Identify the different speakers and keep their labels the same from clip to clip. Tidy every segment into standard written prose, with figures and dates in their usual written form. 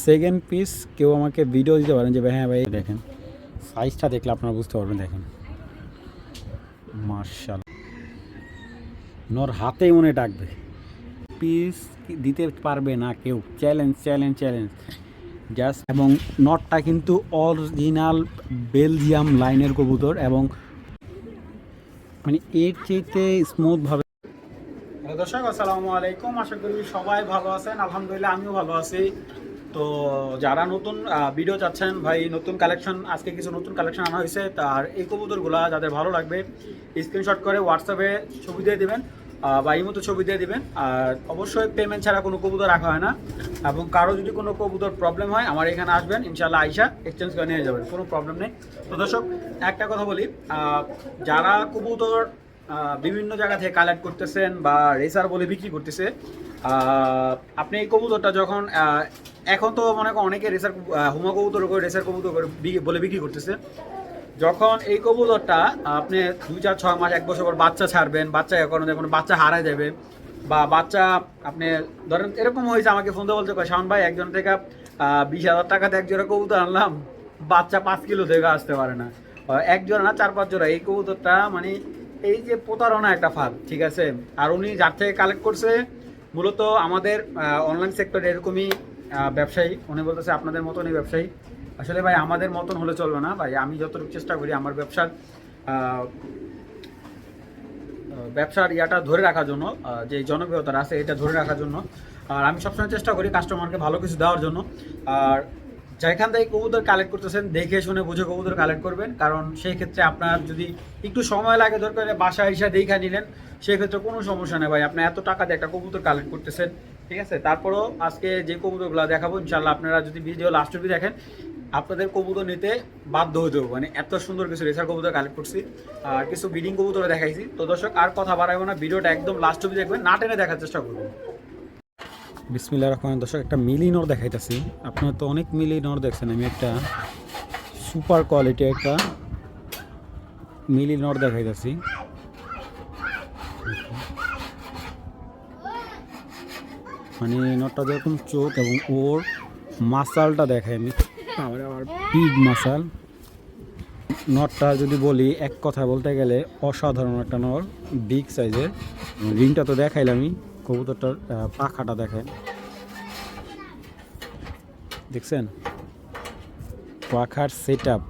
Speaker 1: Second piece কেউ আমাকে video দিতে পারেন যে ভাই হ্যাঁ ভাই দেখেন সাইজটা দেখলে আপনারা বুঝতে পারবেন। দেখেন মার্শাল নর হাতেই মনে ডাকবে, পিস দিতে পারবে না কেউ। Challenge challenge challenge just. এবং নটটা কিন্তু অরিজিনাল বেলজিয়াম লাইনের কবুতর এবং মানে এর চাইতে স্মুথভাবে। হ্যালো দর্শক, আসসালামু আলাইকুম। আশা করি সবাই ভালো আছেন। আলহামদুলিল্লাহ আমিও ভালো আছি। তো যারা নতুন ভিডিও চাচ্ছেন ভাই, নতুন কালেকশন, আজকে কিছু নতুন কালেকশন আনা হয়েছে। তার এই কবুতরগুলো যাদের ভালো লাগবে স্ক্রিনশট করে হোয়াটসঅ্যাপে ছবি দিয়ে দিবেন বা এই মতো ছবি দিয়ে দিবেন। আর অবশ্যই পেমেন্ট ছাড়া কোনো কবুতর রাখা হয় না। এবং কারো যদি কোনো কবুতর প্রবলেম হয় আমার এখানে আসবেন, ইনশাল্লাহ আইসা এক্সচেঞ্জ করে নিয়ে যাবেন, কোনো প্রবলেম নেই। তো দর্শক একটা কথা বলি, যারা কবুতর বিভিন্ন জায়গা থেকে কালেক্ট করতেছেন বা রেসার বলে বিক্রি করতেছে, আপনি এই কবুতরটা যখন এখন তো মনে করেন অনেকে রেসার হুমা কবুতর করে রেসার কবুতর করে বলে বিক্রি করতেছে। যখন এই কবুতরটা আপনি 2, 4, 6 মাস 1 বছর পর বাচ্চা ছাড়বেন, বাচ্চা এখন যখন বাচ্চা হারায় যাবে বা বাচ্চা আপনি ধরেন এরকম হয়েছে, আমাকে ফোন দিয়ে বলতে শাওন ভাই একজন থেকে 20,000 টাকাতে এক জোড়া কবুতর আনলাম, বাচ্চা 5 কিলো থেকে আসতে পারে না। এক জোড়া না 4-5 জোড়া। এই কবুতরটা মানে এই যে প্রতারণা একটা ফাঁদ, ঠিক আছে। আর উনি যার থেকে কালেক্ট করছে মূলত আমাদের অনলাইন সেক্টরে এরকমই ব্যবসায়ী। উনি বলতেছে আপনাদের মতনই ব্যবসায়ী। আসলে ভাই আমাদের মতন হলে চলবে না ভাই। আমি যতটুকু চেষ্টা করি আমার ব্যবসার ইয়াটা ধরে রাখার জন্য, যে জনপ্রিয়তা আছে এটা ধরে রাখার জন্য। আর আমি সবসময় চেষ্টা করি কাস্টমারকে ভালো কিছু দেওয়ার জন্য। আর যেখান থেকে কবুতর কালেক্ট করতেছেন দেখে শুনে বুঝে কবুতর কালেক্ট করবেন, কারণ সেই ক্ষেত্রে আপনার যদি একটু সময় লাগে দরকার বাসা হিসাবে দেখা নিলেন, সেক্ষেত্রে কোনো সমস্যা নেই ভাই। আপনি এত টাকা দিয়ে একটা কবুতর কালেক্ট করতেছেন, ঠিক আছে। তারপরও আজকে যে কবুতরগুলো দেখাবো ইনশাল্লাহ আপনারা যদি ভিডিও লাস্ট অবধি দেখেন আপনাদের কবুতর নিতে বাধ্য হয়ে যাবো। মানে এত সুন্দর কিছু রেসার কবুতর কালেক্ট করছি আর কিছু ব্রিডিং কবুতর দেখাইছি। তো দর্শক আর কথা বাড়াবো না, ভিডিওটা একদম লাস্ট অবধি দেখবেন, না টেনে দেখার চেষ্টা করবেন। বিসমিল্লাহির রহমানির রহিম। দর্শক একটা মিলি নর দেখাইতেছি। আপনারা তো অনেক মিলি নর দেখছেন, আমি একটা সুপার কোয়ালিটি একটা মিলি নর দেখাইতেছি। মানে নটটা যেরকম চোখ এবং ওর মাসালটা দেখায়, আমি আমার পিগ মাসাল। নটটা যদি বলি এক কথা বলতে গেলে অসাধারণ একটা নর, বিগ সাইজের। রিংটা তো দেখাইলাম, আমি কবুতরটার পাখাটা দেখেন, দেখছেন পাখার সেট আপ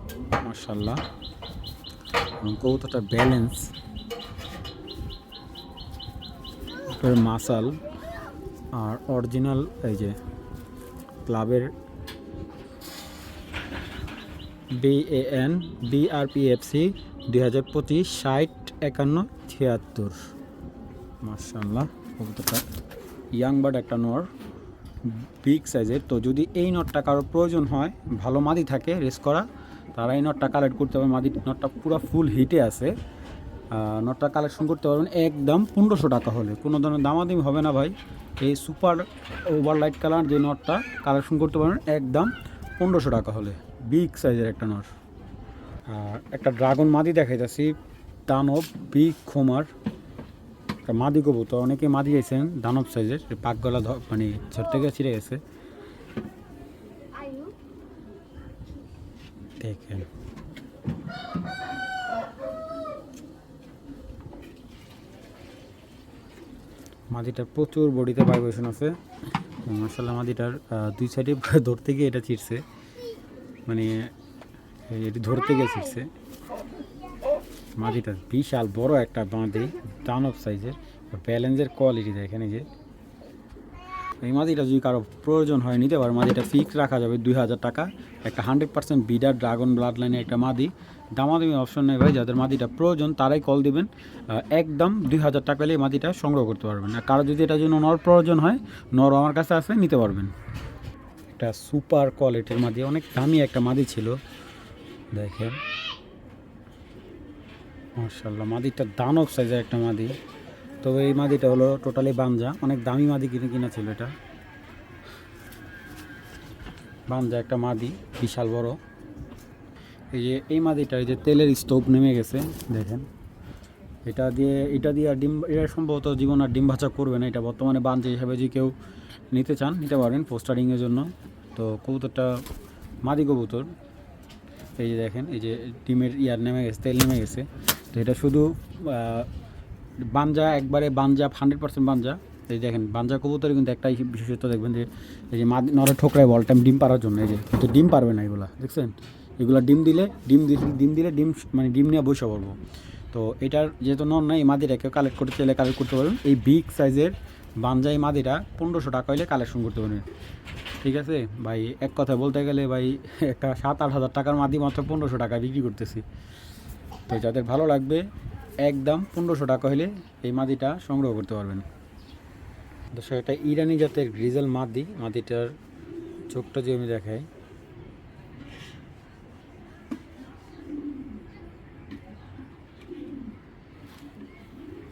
Speaker 1: মাশাআল্লাহ। এবং কবুতরটার ব্যালেন্স, মাসাল আর অরিজিনাল এই যে ক্লাবের BAN BRPFC 2025 60 51 76 মাশাআল্লাহ। কবুতরটা ইয়াং বার্ড একটা নর, বিগ সাইজের। তো যদি এই নটটা কারোর প্রয়োজন হয়, ভালো মাদি থাকে রেস করা, তারা এই নটটা কালেক্ট করতে হবে। মাদি নটটা পুরো ফুল হিটে আছে। নটটা কালেকশন করতে পারবেন একদম 1500 টাকা হলে, কোনো ধরনের দামাদামি হবে না ভাই। এই সুপার ওভারলাইট কালার যে নটটা কালেকশন করতে পারবেন একদম 1500 টাকা হলে, বিগ সাইজের একটা নট। আর একটা ড্রাগন মাদি দেখাইতেছি, দানব বিগ খোমার একটা মাদি কবুতর। অনেকে মাদি গেছেন দানব সাইজের, পাক গলা মানে ঝরতে গিয়ে ছিঁড়ে গেছে, দেখেন। মাদিটার প্রচুর বডিতে ভাইব্রেশন আছে মাশাআল্লাহ। মাদিটার দুই সাইডে ধরতে গিয়ে এটা ছিঁড়ছে, মানে এটি ধরতে গিয়ে ছিঁড়ছে। মাদিটা বিশাল বড় একটা মাদি, দানব সাইজের। ব্যালেন্সের কোয়ালিটি দেখেন, এই যে এই মাদিটা যদি কারো প্রয়োজন হয় নিতে পারে। মাদিটা ফিক্স রাখা যাবে 2000 টাকা। একটা 100% বিডার ড্রাগন ব্লাড লাইনের একটা মাদি, দামাদামি অপশন নেই ভাই। যাদের মাদিটা প্রয়োজন তারাই কল দিবেন, একদম 2000 টাকা হলে এই মাদিটা সংগ্রহ করতে পারবেন। আর কারো যদি এটার জন্য নর প্রয়োজন হয়, নর আমার কাছে আছে, নিতে পারবেন। একটা সুপার কোয়ালিটির মাদি, অনেক দামি একটা মাদি ছিল, দেখেন মাশাআল্লাহ। মাদিটা দানব সাইজের একটা মাদি। তবে এই মাদিটা হলো টোটালি বাঞ্জা, অনেক দামি মাদি কিনা ছিল এটা। বাঞ্জা একটা মাদি, বিশাল বড়। এই যে এই মাদিটা, এই যে তেলের স্টোভ নেমে গেছে দেখেন। এটা দিয়ে আর ডিম, এটা সম্ভবত জীবন আর ডিম ভাজা করবে না। এটা বর্তমানে বাঞ্জা হিসাবে যদি কেউ নিতে চান নিতে পারেন পোস্টারিংয়ের জন্য। তো কবুতরটা মাদি কবুতর, এই যে দেখেন এই যে ডিমের ইয়ার নেমে গেছে, তেল নেমে গেছে। তো এটা শুধু বাঞ্জা, একবারে বাঞ্জা 100% বাঞ্জা। এই দেখেন বাঞ্জা কবুতরে কিন্তু একটাই বিশেষত্ব দেখবেন যে এই যে নরে ঠোকরায় বল টাইম ডিম পারার জন্য, এই যে কিন্তু ডিম পারবে না এগুলা, দেখছেন এগুলা ডিম দিলে ডিম মানে ডিম নিয়ে বসে পড়বো। তো এটার যেহেতু নন না, এই মাদিটাকে কালেক্ট করতে চাইলে কালেক্ট করতে পারবেন। এই বিগ সাইজের বাঞ্জা এই মাদিটা 1500 টাকা হলে কালেকশন করতে পারবেন। ঠিক আছে ভাই, এক কথা বলতে গেলে ভাই একটা 7-8 হাজার টাকার মাদি মাত্র 1500 টাকা বিক্রি করতেছি। তো যাদের ভালো লাগবে একদম 1500 টাকা হলে এই মাদিটা সংগ্রহ করতে পারবেন। দর্শক এটা ইরানি জাতের গ্রিজেল মাদি, মাদিটার চোখটা যে আমি দেখাই,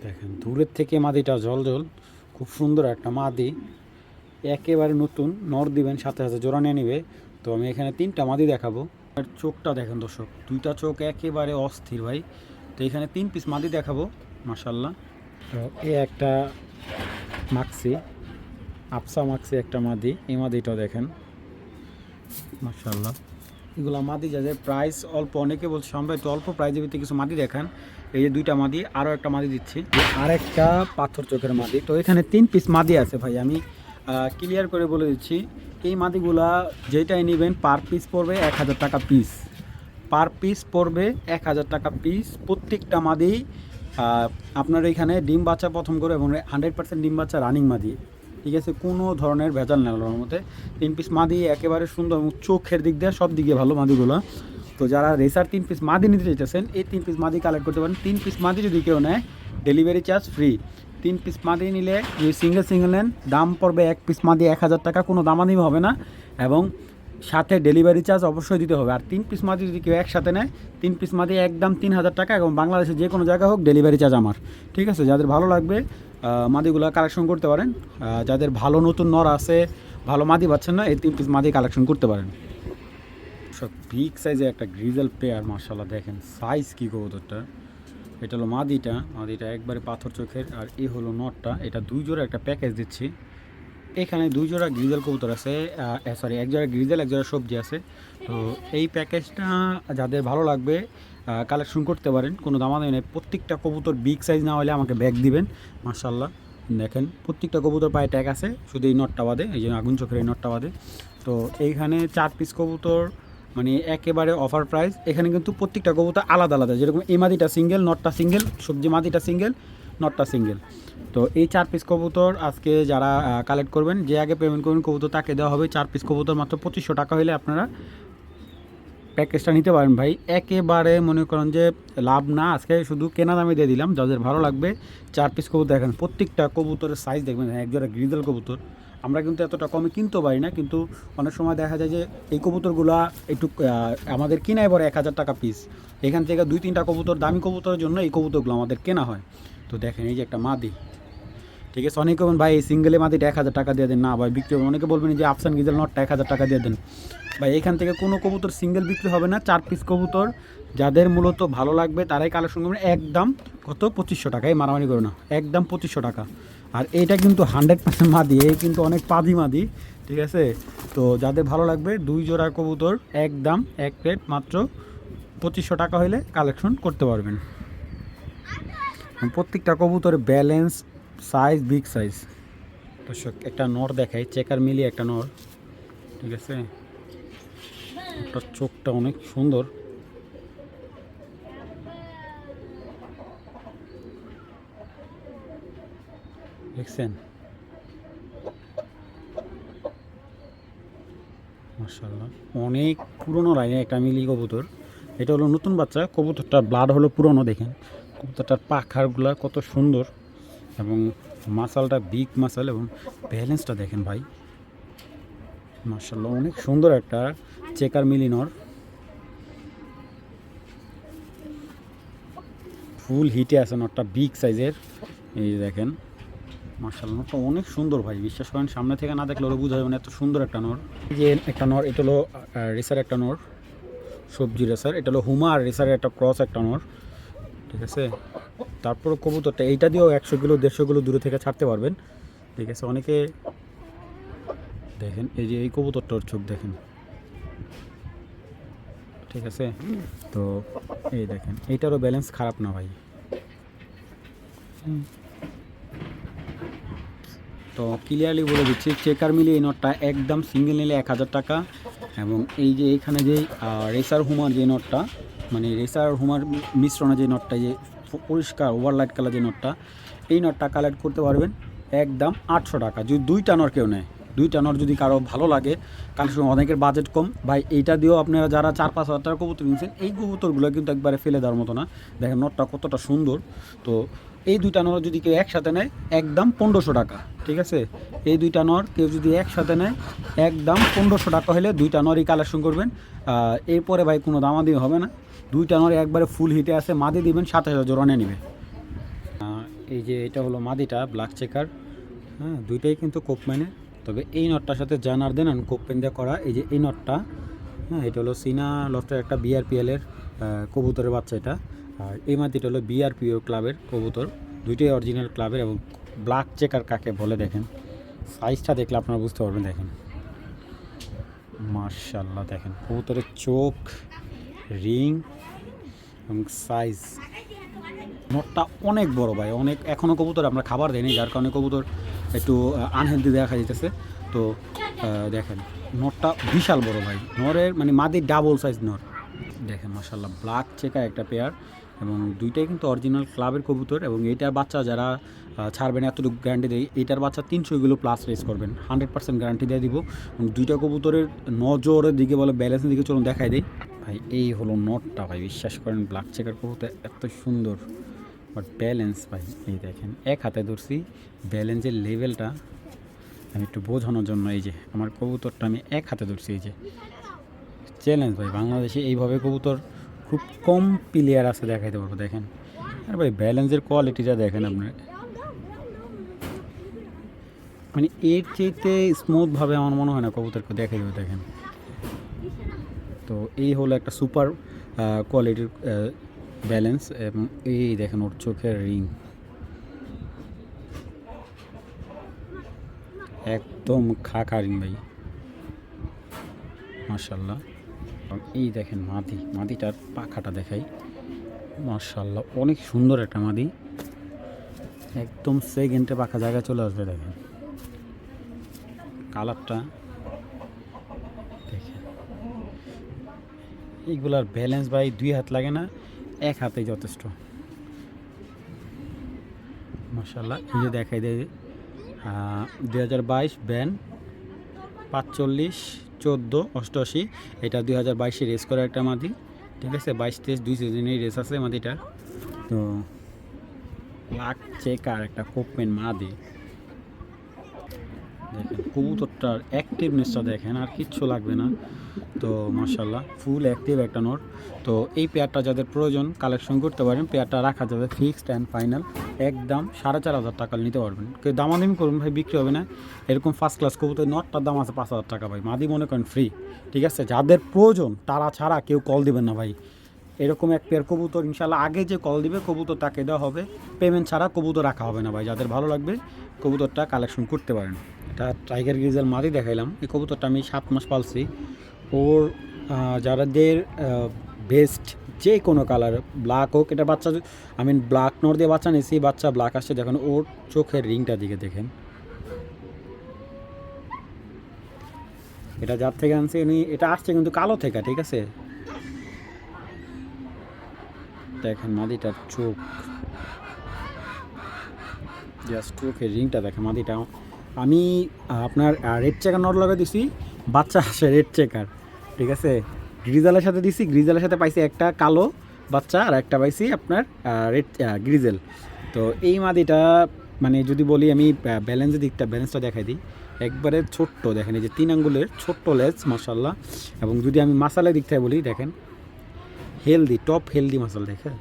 Speaker 1: দেখেন দূরের থেকে মাদিটা জল খুব সুন্দর একটা মাদি, একেবারে নতুন, নর দিবেন সাথে সাথে জোড়া নিয়ে নিবে। তো আমি এখানে 3টা মাদি দেখাবো। আর চোখটা দেখেন দর্শক, 2টা চোখ একেবারে অস্থির ভাই। তো এখানে 3 পিস মাদি দেখাবো মাশাল্লাহ। তো এই একটা মাক্সি, আপসা মাক্সি একটা মাদি, এই মাদিটাও দেখেন মাশাল্লাহ। এগুলো মাদি যাদের প্রাইস অল্প, অনেকে বলছে আমরা একটু অল্প প্রাইজের ভিতরে কিছু মাদি দেখান। এই যে 2টা মাদি, আরও একটা মাদি দিচ্ছি, আরেকটা পাথর চোখের মাদি। তো এখানে 3 পিস মাদি আছে ভাই, আমি ক্লিয়ার করে বলে দিচ্ছি। এই মাদিগুলা যেটাই নেবেন পার পিস পড়বে 1000 টাকা পিস, পার পিস পড়বে 1000 টাকা পিস। প্রত্যেকটা মাদি আপনার এখানে ডিম বাচ্চা প্রথম করে এবং 100% ডিম বাচ্চা রানিং মাদি, ঠিক আছে, কোনো ধরনের ভেজাল নেই ওর মধ্যে। 3 পিস মাদি একেবারে সুন্দর, চোখের দিক দিয়ে সব দিকে ভালো মাদিগুলো। তো যারা রেসার 3 পিস মাদি নিতে চাইতেছেন এই 3 পিস মাদি কালেক্ট করতে পারেন। 3 পিস মাদি যদি কেউ নেয় ডেলিভারি চার্জ ফ্রি। 3 পিস মাদি নিলে যদি সিঙ্গেল নেন দাম পড়বে 1 পিস মাদি 1000 টাকা, কোনো দামাদামি হবে না, এবং সাথে ডেলিভারি চার্জ অবশ্যই দিতে হবে। আর 3 পিস মাদি যদি কেউ একসাথে নেয় 3 পিস মাদি একদম 3000 টাকা, এবং বাংলাদেশে যে কোনো জায়গা হোক ডেলিভারি চার্জ আমার। ঠিক আছে, যাদের ভালো লাগবে মাদিগুলো কালেকশন করতে পারেন। যাদের ভালো নতুন নর আছে, ভালো মাদি পাচ্ছেন না, এই 3 পিস মাদি কালেকশন করতে পারেন। সব বিগ সাইজের একটা গ্রিজেল পেয়ার মাশাআল্লাহ, দেখেন সাইজ কী কবুতরটা। এটা হলো মাদিটা একবারে পাথর চোখের, আর এই হলো নটটা। এটা 2 জোড়া একটা প্যাকেজ দিচ্ছি। এখানে 2 জোড়া গ্রিজেল কবুতর আছে, সরি 1 জোড়া গ্রিজেল 1 জোড়া সবজি আছে। তো এই প্যাকেজটা যাদের ভালো লাগবে কালেকশন করতে পারেন, কোনো দামাদামি নেই। প্রত্যেকটা কবুতর বিগ সাইজ না হলে আমাকে ব্যাগ দিবেন মাশাআল্লাহ। দেখেন প্রত্যেকটা কবুতর পায়ে ট্যাগ আছে, শুধু এই নটটা বাদে, এই যে আগুন চোখের এই নটটা বাদে। তো এইখানে 4 পিস কবুতর মানে একেবারে অফার প্রাইস। এখানে কিন্তু প্রত্যেকটা কবুতর আলাদা আলাদা, যেরকম এই মাদিটা সিঙ্গেল, নটটা সিঙ্গেল, সবজি মাদিটা সিঙ্গেল, নটটা সিঙ্গেল। তো এই 4 পিস কবুতর আজকে যারা কালেক্ট করবেন, যে আগে পেমেন্ট করবেন কবুতর তাকে দেওয়া হবে 4 পিস কবুতর মাত্র 2500 টাকা হলে আপনারা প্যাকেজটা নিতে পারেন ভাই। একেবারে মনে করেন যে লাভ না, আজকে শুধু কেনা দামে দিয়ে দিলাম। যাদের ভালো লাগবে 4 পিস কবুতর দেখেন, প্রত্যেকটা কবুতরের সাইজ দেখবেন, একজোড়া গ্রিজেল কবুতর। আমরা কিন্তু এতটা কমে কিনতেও পারি না, কিন্তু অনেক সময় দেখা যায় যে এই কবুতরগুলো একটু আমাদের কিনাই পড়ে 1000 টাকা পিস। এখান থেকে 2-3টা কবুতর দামি কবুতরের জন্য এই কবুতরগুলো আমাদের কেনা হয়। তো দেখেন এই যে একটা মাদি, ঠিক আছে, অনেকে বলবেন ভাই এই সিঙ্গেলে মাদিটা 1000 টাকা দিয়ে দেন, না ভাই বিক্রি হবে। অনেকে বলবেন যে আফসান গিজেল নটটা 1000 টাকা দিয়ে দেন, ভাই এখান থেকে কোনো কবুতর সিঙ্গেল বিক্রি হবে না। 4 পিস কবুতর যাদের মূলত ভালো লাগবে তারাই কালেকশন করবেন। একদম কত 2500 টাকা, এই মারামারি করো না, একদম 2500 টাকা। আর এইটা কিন্তু 100% মাদি, এই কিন্তু অনেক পাদি মাদি, ঠিক আছে। তো যাদের ভালো লাগবে 2 জোড়া কবুতর একদম এক প্লেট মাত্র 2500 টাকা হলে কালেকশন করতে পারবেন। প্রত্যেকটা কবুতর ব্যালেন্স সাইজ বিগ সাইজ। দর্শক একটা নর দেখাই, চেকার মিলিয়ে একটা নর, ঠিক আছে, ওটার চোখটা অনেক সুন্দর। দেখছেন মাশাআল্লাহ, অনেক পুরনো লাইনে একটা মিলি কবুতর। এটা হলো নতুন বাচ্চা, কবুতরটার ব্লাড হলো পুরনো। দেখেন কবুতরটার পাখারগুলা কত সুন্দর, এবং মাসালটা বিগ মাসাল, এবং ব্যালেন্সটা দেখেন ভাই মাশাআল্লাহ, অনেক সুন্দর একটা চেকার মিলি নর। ফুল হিটে আছে নটটা, বিগ সাইজের। এই দেখেন মাশাআল্লাহ, নটটা অনেক সুন্দর ভাই, বিশ্বাস করেন সামনে থেকে না দেখলে ওরা বোঝা যাবে না এত সুন্দর একটা নর। এই যে একটা নর, এটা হলো রেসার একটা নর, সবজি রেসার। এটা হলো হুমা আর রেসারের একটা ক্রস একটা নর, ঠিক আছে। তারপর কবুতরটা এইটা দিয়েও 100 কিলো 150 কিলো দূরে থেকে ছাড়তে পারবেন, ঠিক আছে। অনেকে দেখেন এই যে এই কবুতরটার চোখ দেখেন, ঠিক আছে। তো এই দেখেন এইটারও ব্যালেন্স খারাপ না ভাই। তো ক্লিয়ারলি বলে দিচ্ছি, চেকার মিলিয়ে এই নটটা একদম সিঙ্গেল নিলে 1000 টাকা। এবং এই যে এইখানে যে রেসার হুমার যে নটটা, মানে রেসার হুমার মিশ্রণে যে নটটা, যে পরিষ্কার ওভারলাইট কালার যে নটটা, এই নটটা কালেক্ট করতে পারবেন একদম 800 টাকা। যদি 2টা নর কেউ নেয়, 2টা নর যদি কারো ভালো লাগে, কালেকশন অনেকের বাজেট কম ভাই, এইটা দিয়েও আপনারা যারা 4-5 হাজার টাকা কবুতর কিনছেন, এই কবুতরগুলো কিন্তু একবারে ফেলে দেওয়ার মতো না। দেখেন নটটা কতটা সুন্দর। তো এই 2টা নর যদি কেউ একসাথে নেয় একদম 1500 টাকা, ঠিক আছে। এই 2টা নর কেউ যদি একসাথে নেয় একদম 1500 টাকা হলে 2টা নরই কালেকশন করবেন। এরপরে ভাই কোনো দামাদামি হবে না। 2টা নর একবারে ফুল হিটে আছে, মাদি দিবেন 7000 জোড়া নিয়ে নেবে। এই যে এটা হলো মাদিটা ব্ল্যাক চেকার, হ্যাঁ, 2টাই কিন্তু কোপম্যানে। তবে এই নটটার সাথে জানার দেন কোপম্যান দিয়ে করা। এই যে এই নটটা, হ্যাঁ, এটা হলো সিনা লফটের একটা বিআরপিএলের কবুতরের বাচ্চা এটা। আর এই মাদিটা হলো বিআরপিও ক্লাবের কবুতর, 2টাই অরিজিনাল ক্লাবের। এবং ব্ল্যাক চেকার কাকে বলে দেখেন, সাইজটা দেখলে আপনারা বুঝতে পারবেন। দেখেন মাশাআল্লাহ, দেখেন কবুতরের চোখ, রিং এবং সাইজ। নটটা অনেক বড় ভাই, অনেক। এখনও কবুতর আমরা খাবার দেয়নি, যার কারণে কবুতর একটু আনহেলদি দেখা যেতেছে। তো দেখেন নটটা বিশাল বড় ভাই, নরের মানে মাদির ডাবল সাইজ নর। দেখেন মাশাআল্লাহ, ব্ল্যাক চেকার একটা পেয়ার, এবং 2টাই কিন্তু অরিজিনাল ক্লাবের কবুতর। এবং এইটার বাচ্চা যারা ছাড়বেন এতটুকু গ্যারান্টি দেয়, এইটার বাচ্চা 300 প্লাস রেস করবেন, 100% গ্যারান্টি দিয়ে দিব। এবং 2টা কবুতরের নজরের দিকে বলে ব্যালেন্সের দিকে চলুন দেখাই দেয় ভাই। এই হলো নটটা ভাই, বিশ্বাস করেন ব্ল্যাক চেকার কবুতর এত সুন্দর, বাট ব্যালেন্স ভাই এই দেখেন, এক হাতে ধরছি, ব্যালেন্সের লেভেলটা আমি একটু বোঝানোর জন্য এই যে আমার কবুতরটা আমি এক হাতে ধরছি। এই যে চ্যালেঞ্জ ভাই, বাংলাদেশে এইভাবে কবুতর খুব কম প্লেয়ার আছে দেখাইতে পারবো। দেখেন আর ভাই ব্যালেন্সের কোয়ালিটিটা দেখেন আপনার, মানে এর চাইতে স্মুথভাবে আমার মনে হয় না কবুতরকে দেখাই দেবে। দেখেন তো এই হলো একটা সুপার কোয়ালিটির ব্যালেন্স। এবং এই দেখেন ওর চোখের রিং একদম খা রিং ভাই, মাশাআল্লাহ। এই দেখেন মাদিটার পাখাটা দেখাই, মাশাআল্লাহ অনেক সুন্দর একটা মাদি, একদম সেকেন্ডে পাখা জায়গায় চলে আসবে। দেখেন কালারটা দেখেন, এইগুলার ব্যালেন্স ভাই 2 হাত লাগে না, 1 হাতেই যথেষ্ট, মাশাআল্লাহ। এই যে দেখাই দেয় 2022 ব্যান 45 14 88, এটা 2022 রেস করা একটা মাদি, ঠিক আছে। 22-23 2 সিজনেই রেস আছে মাদিটার। তো ব্ল্যাক চেকার একটা কোপম্যান মাদি, দেখেন কবুতরটার অ্যাক্টিভনেসটা দেখেন, আর কিচ্ছু লাগবে না। তো মাশাআল্লাহ ফুল অ্যাক্টিভ একটা নট। তো এই পেয়ারটা যাদের প্রয়োজন কালেকশন করতে পারেন, পেয়ারটা রাখা যাবে ফিক্সড অ্যান্ড ফাইনাল একদম 4500 টাকা নিতে পারবেন। কেউ দামাদামি করুন ভাই, বিক্রি হবে না। এরকম ফার্স্ট ক্লাস কবুতর নটটার দাম আছে 5000 টাকা ভাই, মাদি মনে করেন ফ্রি, ঠিক আছে। যাদের প্রয়োজন তারা ছাড়া কেউ কল দিবেন না ভাই। এরকম এক পেয়ার কবুতর ইনশাল্লাহ আগে যে কল দিবে কবুতর তাকে দেওয়া হবে, পেমেন্ট ছাড়া কবুতর রাখা হবে না ভাই। যাদের ভালো লাগবে কবুতরটা কালেকশন করতে পারেন। এটা টাইগার গ্রিজেল মাদি দেখাইলাম, এই কবুতরটা আমি 7 মাস পালছি। ওর যাদের বেস্ট যে কোনো কালার ব্ল্যাক হোক, এটা বাচ্চা আমি ব্ল্যাক নর দিয়ে বাচ্চা নিয়েছি, বাচ্চা ব্ল্যাক আসছে। দেখেন ওর চোখের রিংটা দিকে দেখেন, এটা যার থেকে আনছে উনি, এটা আসছে কিন্তু কালো থেকে, ঠিক আছে। দেখেন মাদিটার চোখ, জাস্ট চোখের রিংটা দেখেন মাদিটা। আমি আপনার রেড চেকার নট লগা দিছি, বাচ্চা আসে রেড চেকার, ঠিক আছে। গ্রিজেলের সাথে দিছি, গ্রিজেলের সাথে পাইছি একটা কালো বাচ্চা, আর একটা পাইছি আপনার রেড গ্রিজেল। তো এই মাদিটা মানে যদি বলি আমি ব্যালেন্সের দিকটা, ব্যালেন্সটা দেখাই দিই, একবারে ছোট্ট দেখেন, এই যে 3 আঙ্গুলের ছোট্ট লেজ মাশাআল্লাহ। এবং যদি আমি মাসালের দিক থেকে বলি, দেখেন হেলদি, টপ হেলদি মাসাল দেখেন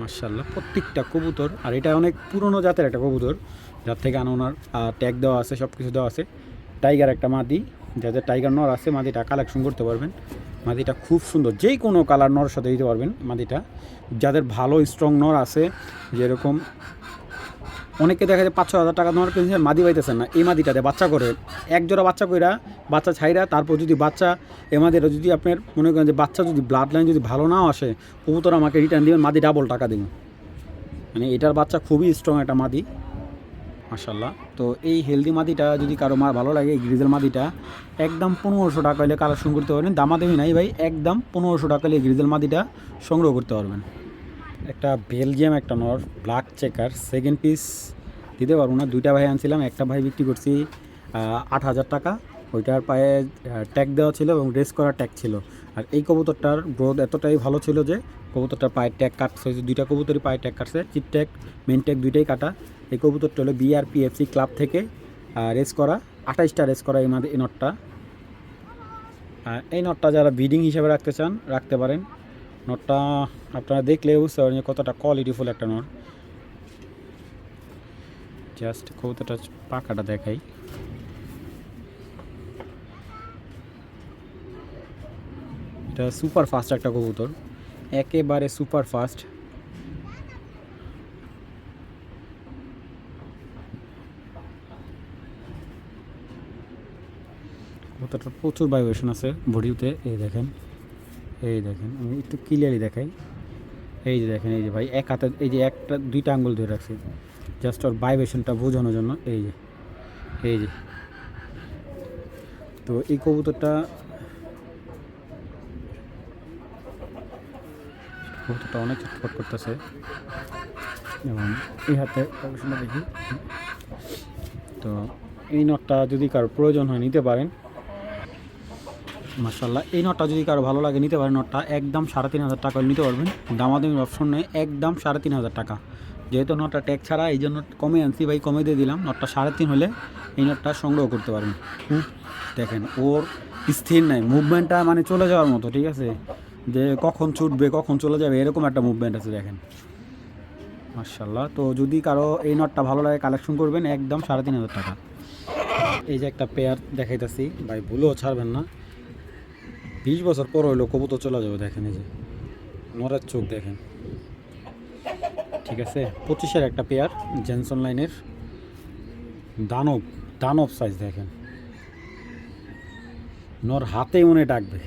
Speaker 1: মাশাআল্লাহ প্রত্যেকটা কবুতর। আর এটা অনেক পুরনো জাতের একটা কবুতর, যার থেকে ওনার ট্যাগ দেওয়া আছে, সব কিছু দেওয়া আছে। টাইগার একটা মাদি, যাদের টাইগার নর আছে মাদিটা কালেকশন করতে পারবেন। মাদিটা খুব সুন্দর, যেই কোনো কালার নর সাথে দিতে পারবেন মাদিটা। যাদের ভালো স্ট্রং নর আছে, যেরকম অনেকে দেখা যায় 5-6 হাজার টাকা নর কিনছেন, মাদি পাইতেছেন না। এই মাদিটাতে বাচ্চা করে এক জোড়া বাচ্চা কইরা বাচ্চা ছাইরা তারপর যদি বাচ্চা এমাদের যদি আপনার মনে করেন যে বাচ্চা যদি ব্লাড লাইন যদি ভালো নাও আসে, কবুতর আমাকে রিটার্ন দিবেন, মাদি ডাবল টাকা দিবেন। মানে এটার বাচ্চা খুবই স্ট্রং একটা মাদি মাশাল্লাহ। তো এই হেলদি মাদিটা যদি কারো ভালো লাগে, এই গ্রিজেল মাদিটা একদম 1500 টাকা হলে কালেকশন করতে পারবেন। দামাদামি নাই ভাই, একদম 1500 টাকা হলে এই গ্রিজেল মাদিটা সংগ্রহ করতে পারবেন। একটা বেলজিয়াম একটা নর ব্ল্যাক চেকার সেকেন্ড পিস দিতে পারবো না, দুইটা ভাই আনছিলাম, একটা ভাই বিক্রি করছি 8,000 টাকা। ওইটার পায়ে ট্যাগ দেওয়া ছিল এবং রেস করা ট্যাগ ছিল। আর এই কবুতরটার গ্রোথ এতটাই ভালো ছিল যে কবুতরটার পায়ের ট্যাগ কাটছে, দুইটা কবুতরই পায়ে ট্যাগ কাটছে, চিপ ট্যাগ মেন ট্যাগ দুইটাই কাটা। এই কবুতরটা হলো বিআরপিএফসি ক্লাব থেকে রেস করা, 28টা রেস করা এই নটটা। আর এই নটটা যারা ব্রিডিং হিসেবে রাখতে চান রাখতে পারেন। নটটা আপনারা দেখলে বুঝতে পারেন কতটা কোয়ালিটিফুল একটা নট। জাস্ট কবুতরটা পাখাটা দেখাই, এটা সুপার ফাস্ট একটা কবুতর, একেবারে সুপার ফাস্ট। কবুতরটার প্রচুর ভাইব্রেশন আছে বডিতে, এই দেখেন আমি একটু ক্লিয়ারলি দেখাই। এই যে দেখেন, এই যে ভাই এক হাতে এই যে একটা দুইটা আঙ্গুল ধরে রাখছি জাস্ট ওর ভাইব্রেশনটা বোঝানোর জন্য। এই যে তো এই কবুতরটা অনেক ছটফট করতেছে এবং এই হাতে ভাইব্রেশনটা দেখি। তো এই নটটা যদি কারো প্রয়োজন হয় নিতে পারেন মাশাল্লাহ। এই নটটা যদি কারো ভালো লাগে নিতে পারেন। নটটা একদম 3,500 টাকা নিতে পারবেন, দামাদামির অপশন নেই, একদম 3,500 টাকা। যেহেতু নটটা ট্যাগ ছাড়া এই জন্য কমে আনছি ভাই, কমে দিয়ে দিলাম। নটটা 3.5 হলে এই নটটা সংগ্রহ করতে পারবেন। দেখেন ওর স্থির নাই, মুভমেন্টটা মানে চলে যাওয়ার মতো, ঠিক আছে, যে কখন ছুটবে কখন চলে যাবে এরকম একটা মুভমেন্ট আছে দেখেন মাশাল্লাহ। তো যদি কারো এই নটটা ভালো লাগে কালেকশন করবেন, একদম 3,500 টাকা। এই যে একটা পেয়ার দেখাইতেছি ভাই, ভুলেও ছাড়বেন না। 20 বছর পর হইলো কবুতর চলে যাবে। দেখেন এই যে নরের চোখ দেখেন, ঠিক আছে। 25-এর একটা পেয়ার জেনসন লাইনের দানব সাইজ দেখেন। নর হাতেই মনে ডাকবে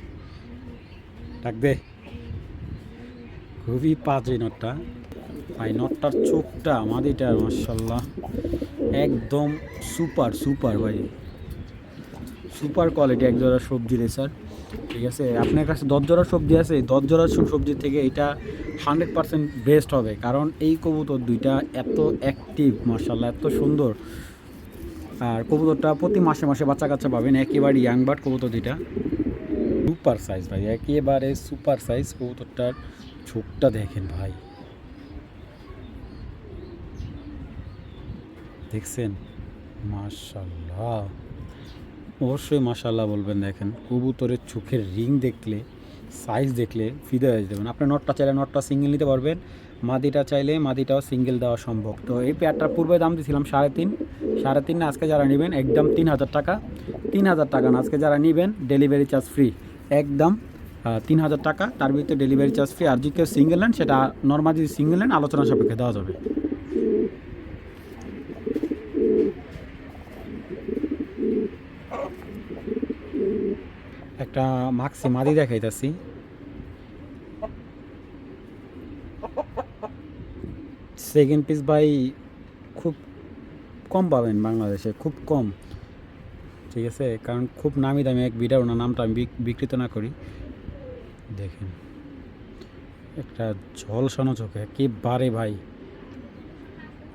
Speaker 1: খুবই পাজি নটটা ভাই। নটটার চোখটা মাদিটা মাশাল্লাহ একদম সুপার ভাই, সুপার কোয়ালিটি। এক জোড়া সবজি রেসার, ঠিক আছে। আপনার কাছে 10 জোড়া সবজি আছে, 10 জোড়া সবজির থেকে এটা 100% বেস্ট হবে, কারণ এই কবুতর দুইটা এত অ্যাক্টিভ মাশাল্লাহ, এত সুন্দর। আর কবুতরটা প্রতি মাসে বাচ্চা কাচ্চা পাবেন, একেবারে ইয়াং বার্ড কবুতর দুইটা, সুপার সাইজ ভাই, একেবারে সুপার সাইজ। কবুতরটার চোখটা দেখেন ভাই, দেখছেন মাশাল্লাহ, অবশ্যই মাশাল্লাহ বলবেন। দেখেন কবুতরের চোখের রিং দেখলে, সাইজ দেখলে ফিদে হয়ে যাবেন। আপনি নটটা চাইলে নটটা সিঙ্গেল নিতে পারবেন, মাদিটা চাইলে মাদিটাও সিঙ্গেল দেওয়া সম্ভব। তো এই পেয়ারটার পূর্বে দাম দিয়েছিলাম 3.5 না, আজকে যারা নেবেন একদম 3,000 টাকা। 3,000 টাকা না, আজকে যারা নেবেন ডেলিভারি চার্জ ফ্রি, একদম 3,000 টাকা। তার ভিতরে ডেলিভারি চার্জ ফ্রি। আর যদি কেউ সিঙ্গেল নেন, সেটা নর্মাল যদি সিঙ্গেল নেন আলোচনা সাপেক্ষে দেওয়া যাবে। একটা মাক্সি মাদি দেখাইতেছি, সেকেন্ড পিস ভাই খুব কম পাবেন বাংলাদেশে, খুব কম, ঠিক আছে। কারণ খুব নামি দামি এক বিডার, ওনার নামটা আমি বিকৃত না করি। দেখেন একটা ঝলসানো চোখে একেবারে ভাই।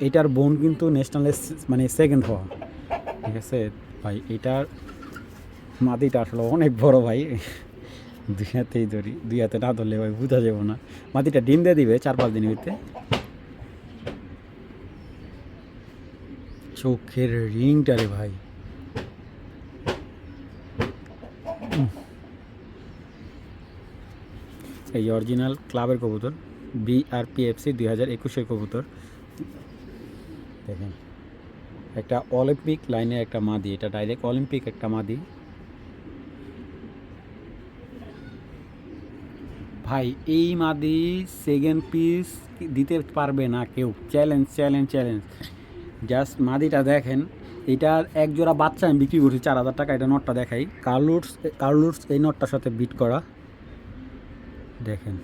Speaker 1: এটার বোন কিন্তু ন্যাশনালে মানে সেকেন্ড হওয়া, ঠিক আছে ভাই। এটার মাদিটা আসলে অনেক বড় ভাই, 2 হাতেই ধরি, 2 হাতে না ধরলে ভাই বোঝা যাবো না। মাদিটা ডিম দিয়ে দিবে 4-5 দিনের ভিতরে। চোখের রিংটা রে ভাই, এই অরিজিনাল ক্লাবের কবুতর, বিআরপিএফসি 2021-এর কবুতর। দেখেন একটা অলিম্পিক লাইনের একটা মাদি, এটা ডাইরেক্ট অলিম্পিক একটা মাদি ভাই। এই মাদি সেকেন্ড পিস দিতে পারবে না কেউ, চ্যালেঞ্জ। জাস্ট মাদিটা দেখেন, এটার এক জোড়া বাচ্চা আমি বিক্রি করছি 4,000 টাকা। এটা নটটা দেখাই, কার্লুটস এই নটটার সাথে বিট করা, দেখেন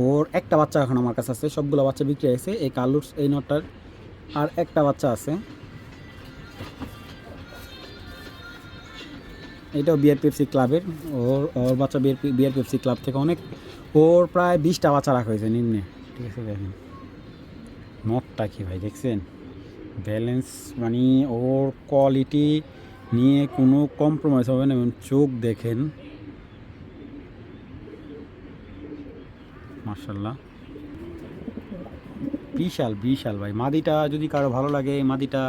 Speaker 1: ওর একটা বাচ্চা এখন আমার কাছে আছে, সবগুলো বাচ্চা বিক্রি হয়েছে। এই কার্লুটস এই নটটার আর একটা বাচ্চা আছে, এটাও বিআরপিএফসি ক্লাবের। ওর বাচ্চা বিআরপিএফসি ক্লাব থেকে অনেক, ওর প্রায় 20টা বাচ্চা রাখা হয়েছে নিম্নে, ঠিক আছে। দেখেন নটটা কি ভাই দেখছেন, ব্যালেন্স মানে ওর কোয়ালিটি নিয়ে কোনো কম্প্রোমাইজ হবে না। এবং চোখ দেখেন মাশাল্লাহ, বিশাল ভাই। মাদিটা যদি কারো ভালো লাগে, এই মাদিটা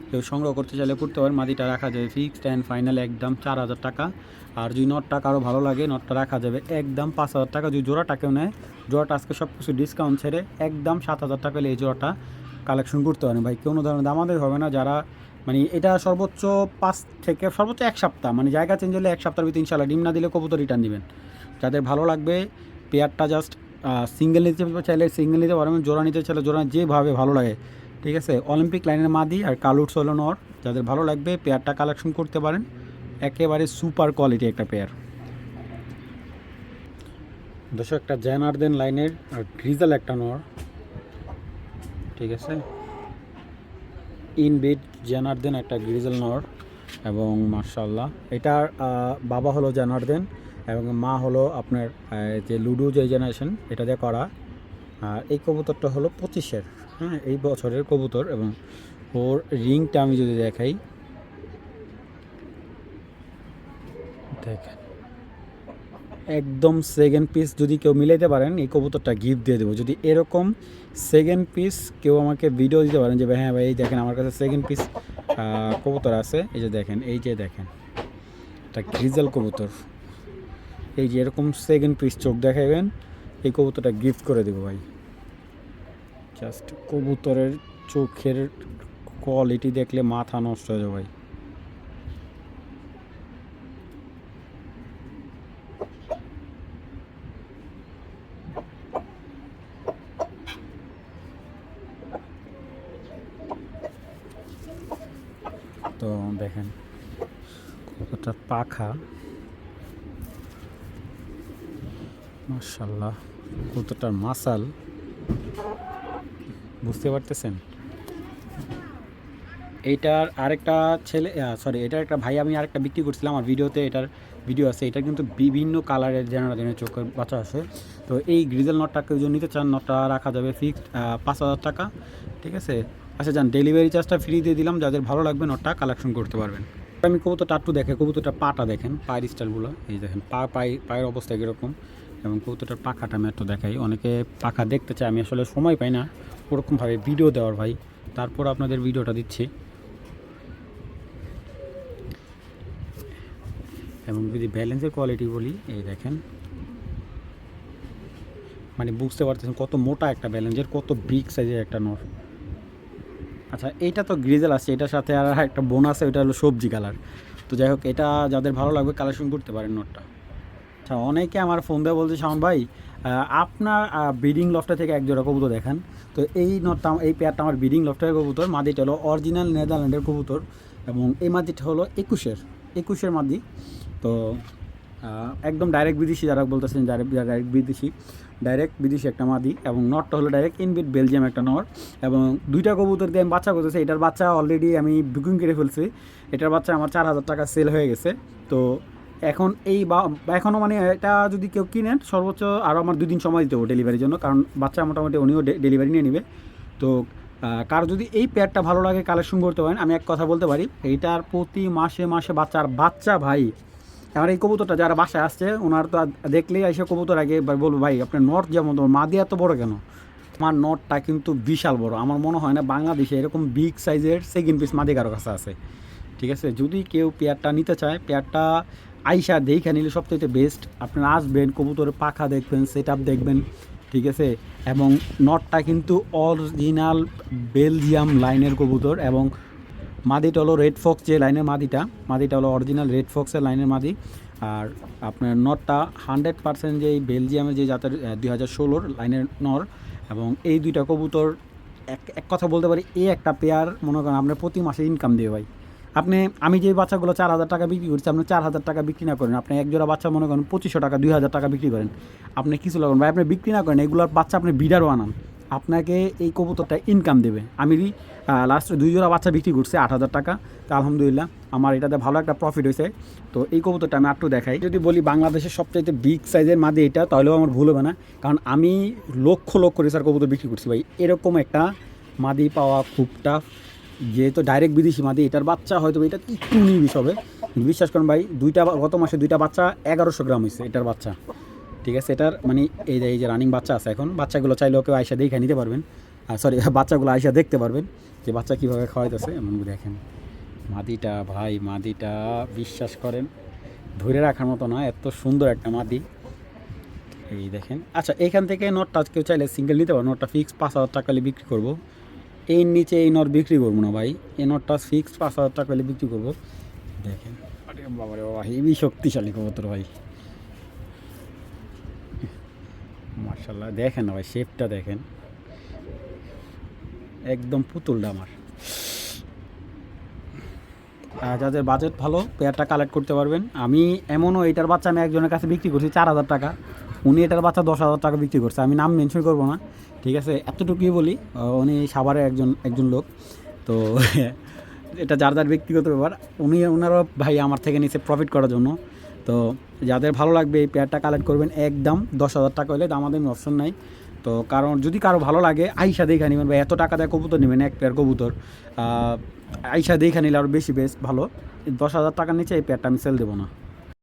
Speaker 1: কেউ সংগ্রহ করতে চাইলে করতে পারেন। মাদিটা রাখা যাবে ফিক্সড অ্যান্ড ফাইনাল একদম 4,000 টাকা। আর যদি নটটা কারো ভালো লাগে, নটটা রাখা যাবে একদম 5,000 টাকা। যদি জোড়াটা কেউ নেয়, জোড়াটা আজকে সব কিছু ডিসকাউন্ট ছেড়ে একদম 7,000 টাকা হলে এই জোড়াটা কালেকশন করতে পারেন ভাই। কোনো ধরনের দামাদের হবে না। যারা মানে এটা সর্বোচ্চ 5 থেকে সর্বোচ্চ 1 সপ্তাহ, মানে জায়গা চেঞ্জ হলে 1 সপ্তাহের ভিতরে ইনশাল্লাহ ডিম না দিলে কবুতর রিটার্ন দিবেন। যাদের ভালো লাগবে পেয়ারটা জাস্ট সিঙ্গেল নিতে চাইলে সিঙ্গেল নিতে পারবেন, জোড়া নিতে চাইলে জোড়া, যেভাবে ভালো লাগে, ঠিক আছে। অলিম্পিক লাইনের মাদি আর কালুটস হলো নর। যাদের ভালো লাগবে পেয়ারটা কালেকশন করতে পারেন, একেবারে সুপার কোয়ালিটি একটা পেয়ার। দর্শক একটা জ্যানার্দেন লাইনের আর গ্রিজেল একটা নর, ঠিক আছে। ইনবিট জ্যানার্দেন একটা গ্রিজেল নর এবং মাশাআল্লাহ এটার বাবা হলো জ্যানার্দেন এবং মা হলো আপনার যে লুডো যে জেনারেশন এটা দিয়ে করা। আর এই কবুতরটা হলো 25-এর, হ্যাঁ, এই বছরের কবুতর। এবং ওর রিংটা আমি যদি দেখাই, দেখেন একদম সেকেন্ড পিস যদি কেউ মিলাইতে পারেন এই কবুতরটা গিফট দিয়ে দেবো। যদি এরকম সেকেন্ড পিস কেউ আমাকে ভিডিও দিতে পারেন যে হ্যাঁ ভাই এই দেখেন আমার কাছে সেকেন্ড পিস কবুতর আছে, এই যে দেখেন, এই যে দেখেন একটা গ্রিজেল কবুতর, এই যে এরকম সেকেন্ড পিস চোখ দেখাবেন, এই কবুতরটা গিফট করে দেবো ভাই। জাস্ট কবুতরের চোখের কোয়ালিটি দেখলে মাথা নষ্ট হয়ে যাবে ভাই। তো দেখেন কবুতরটার পাখা মাশাআল্লাহ, কবুতরটার মাসাল বুঝতে পারতেছেন। এইটার আরেকটা ছেলে, সরি এটার একটা ভাই আমি আরেকটা বিক্রি করছিলাম, আমার ভিডিওতে এটার ভিডিও আছে। এটা কিন্তু বিভিন্ন কালারের জেনারেশনের চোখের বাচ্চা আছে। তো এই গ্রিজেল নটটাকে যদি নিতে চান, নটটা রাখা যাবে ফিক্সড 5,000 টাকা, ঠিক আছে। আচ্ছা যান, ডেলিভারি চার্জটা ফ্রি দিয়ে দিলাম, যাদের ভালো লাগবে নটটা কালেকশন করতে পারবেন। আমি কবুতরটা একটু দেখে, কবুতরটার পাটা দেখেন, পায়ের স্টাইলগুলো এই দেখেন, পায়ের অবস্থা কীরকম এবং কবুতরটার পাখাটা আমি একটু দেখাই। অনেকে পাখা দেখতে চায়, আমি আসলে সময় পাই না ওরকমভাবে ভিডিও দেওয়ার ভাই, তারপর আপনাদের ভিডিওটা দিচ্ছি। এবং যদি ব্যালেন্সের কোয়ালিটি বলি, এই দেখেন মানে বুঝতে পারতেছেন কত মোটা একটা ব্যালেন্সের, কত বিগ সাইজের একটা নর। আচ্ছা এইটা তো গ্রিজেল আছে, এটার সাথে আর একটা বোন আছে, ওইটা হলো সবজি কালার। তো যাই হোক, এটা যাদের ভালো লাগবে কালেকশন করতে পারেন নটটা। আচ্ছা অনেকে আমার ফোন দিয়ে বলছে শাওন ভাই আপনার ব্রিডিং লফটা থেকে এক জোড়া কবুতর দেখান। তো এই নটটা, এই পেয়ারটা আমার ব্রিডিং লফটের কবুতর। মাদিটা হলো অরিজিনাল নেদারল্যান্ডের কবুতর এবং এই মাদিটা হলো 21-এর মাদি। তো একদম ডাইরেক্ট বিদেশি, যারা বলতেছেন ডাইরেক্ট বিদেশি একটা মাদি। এবং নটটা হলো ডাইরেক্ট ইনবিট বেলজিয়াম একটা নর। এবং দুইটা কবুতর দিয়ে আমি বাচ্চা করতেছি। এটার বাচ্চা অলরেডি আমি বুকিং করে ফেলছি, এটার বাচ্চা আমার 4,000 টাকা সেল হয়ে গেছে। তো এখন এখনও মানে এটা যদি কেউ কিনেন সর্বোচ্চ আরও আমার 2 দিন সময় দিতে হবে ডেলিভারির জন্য, কারণ বাচ্চা মোটামুটি উনিও ডেলিভারি নিয়ে নেবে। তো কারো যদি এই পেয়ারটা ভালো লাগে কালেকশন করতে পারেন। আমি এক কথা বলতে পারি, এইটার প্রতি মাসে বাচ্চা ভাই। আমার এই কবুতরটা যারা বাসায় আসছে ওনার তো দেখলেই এসে কবুতর আগে বলবো ভাই আপনার নট যেমন মাদি এত বড় কেন। আমার নটটা কিন্তু বিশাল বড়, আমার মনে হয় না বাংলাদেশে এরকম বিগ সাইজের সেকেন্ড পিস মাদি কারো কাছে আছে, ঠিক আছে। যদি কেউ পেয়ারটা নিতে চায়, পেয়ারটা আইসা দেখে নিলে সবথেকে বেস্ট। আপনারা আসবেন, কবুতরের পাখা দেখবেন, সেট আপ দেখবেন, ঠিক আছে। এবং নটটা কিন্তু অরিজিনাল বেলজিয়াম লাইনের কবুতর এবং মাদিটা হলো রেড ফক্স যে লাইনের মাদিটা হলো অরিজিনাল রেড ফক্সের লাইনের মাদি। আর আপনার নরটা 100% যে বেলজিয়ামের যে জাতের 2016 লাইনের নর, এবং এই দুইটা কবুতর এক কথা বলতে পারি এই একটা পেয়ার মনে করেন আপনার প্রতি মাসে ইনকাম দিয়ে ভাই। আপনি আমি যে বাচ্চাগুলো 4,000 টাকা বিক্রি করছি, আপনি 4,000 টাকা বিক্রি না করেন, আপনি এক জোড়া বাচ্চা মনে করেন 2500 টাকা 2,000 টাকা বিক্রি করেন, আপনি কিছু লাগবেন ভাই, আপনি বিক্রি না করেন এগুলোর বাচ্চা আপনি বিডারও আনান, আপনাকে এই কবুতরটা ইনকাম দেবে। আমি লাস্ট 2 জোড়া বাচ্চা বিক্রি করছি 8,000 টাকা, তো আলহামদুলিল্লাহ আমার এটাতে ভালো একটা প্রফিট হয়েছে। তো এই কবুতরটা আমি একটু দেখাই। যদি বলি বাংলাদেশের সবচাইতে বিগ সাইজের মাদি এটা, তাহলেও আমার ভুল হবে না, কারণ আমি লক্ষ লক্ষ রেসার কবুতর বিক্রি করছি ভাই, এরকম একটা মাদি পাওয়া খুব টাফ। যেহেতু ডাইরেক্ট বিদেশি মাদি, এটার বাচ্চা হয়তো এটা একটু নিবিষ হবে, বিশ্বাস করেন ভাই, গত মাসে 2টা বাচ্চা 1100 গ্রাম হয়েছে এটার বাচ্চা, ঠিক আছে। এটার মানে এই যে রানিং বাচ্চা আছে এখন, বাচ্চাগুলো চাইলেও কেউ আয়সা দেখে নিতে পারবেন, সরি বাচ্চাগুলো আয়সা দেখতে পারবেন যে বাচ্চা কীভাবে খাওয়াইতেছে। এমন দেখেন মাদিটা ভাই, মাদিটা বিশ্বাস করেন ধরে রাখার মতো না, এত সুন্দর একটা মাদি। এই দেখেন। আচ্ছা, এখান থেকে নটটা কেউ চাইলে সিঙ্গেল নিতে পারবো, নটটা ফিক্স 5,000 টাকা হলে বিক্রি করবো। এই নিচে এই নট বিক্রি করবো না ভাই, এই নটটা ফিক্স 5,000 টাকা হলে বিক্রি করবো। দেখেন আরে বাবারে বাবা, হেবি শক্তিশালী কবুতর ভাই, মার্শাল্লাহ। দেখেন না ভাই, শেপটা দেখেন, একদম পুতুলটা আমার। যাদের বাজেট ভালো পেয়ারটা কালেক্ট করতে পারবেন। আমি এমনও এটার বাচ্চা আমি একজনের কাছে বিক্রি করছি 4,000 টাকা, উনি এটার বাচ্চা 10,000 টাকা বিক্রি করছে, আমি নাম মেনশন করবো না, ঠিক আছে। এতটুকুই বলি, উনি সাভারের একজন লোক, তো এটা যার ব্যক্তিগত ব্যাপার, ওনারও ভাই আমার থেকে নিচে প্রফিট করার জন্য। তো যাদের ভালো লাগবে এই পেয়ারটা কালেক্ট করবেন, একদম 10,000 টাকা হলে দামাদামি অপশন নাই। তো কারণ যদি কারো ভালো লাগে আইসা দেখে নেবেন বা এত টাকা দেয় কবুতর নেবেন এক পেয়ার কবুতর, আইসা দেখে নিলে আরও বেশি বেশ ভালো। 10,000 টাকার নিচে এই পেয়ারটা আমি সেল দেবো না।